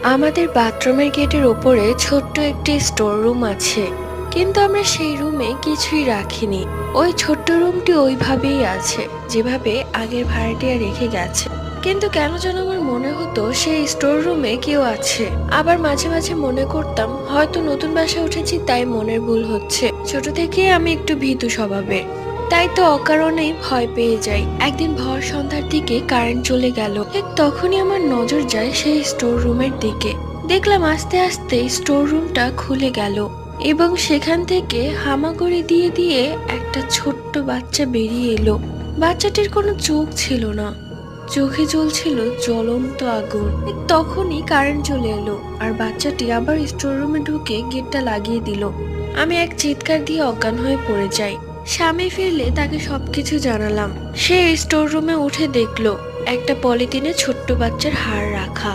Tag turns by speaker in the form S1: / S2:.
S1: আমাদের বাথরুমের গেটের ওপরে ছোট্ট একটি স্টোর রুম আছে, কিন্তু আমরা সেই রুমে কিছুই রাখিনি। ওই ছোট্ট রুমটি ওইভাবেই আছে, যেভাবে আগের ভাড়াটিয়া রেখে গেছে। কিন্তু কেন যেন আমার মনে হতো সেই স্টোর রুমে কেউ আছে। আবার মাঝে মাঝে মনে করতাম হয়তো নতুন বাসায় উঠেছি, তাই মনের ভুল হচ্ছে। ছোট থেকে আমি একটু ভীতু স্বভাবের, তাই তো অকারণেই ভয় পেয়ে যাই। একদিন ভর সন্ধ্যার দিকে কারেন্ট চলে গেল, ঠিক তখনই আমার নজর যায় সেই স্টোর রুমের দিকে। দেখলাম আস্তে আস্তে স্টোর রুমটা খুলে গেল এবং সেখান থেকে হামাগুড়ি দিয়ে দিয়ে একটা ছোট্ট বাচ্চা বেরিয়ে এলো। বাচ্চাটির কোনো চোখ ছিল না, চোখে জ্বলছিল জ্বলন্ত আগুন। ঠিক তখনই কারেন্ট চলে এলো আর বাচ্চাটি আবার স্টোর রুমে ঢুকে গেটটা লাগিয়ে দিল। আমি এক চিৎকার দিয়ে অজ্ঞান হয়ে পড়ে যাই। স্বামী ফিরলে তাকে সবকিছু জানালাম। সে স্টোর রুমে উঠে দেখলো একটা পলিথিনে ছোট্ট বাচ্চার হাড় রাখা।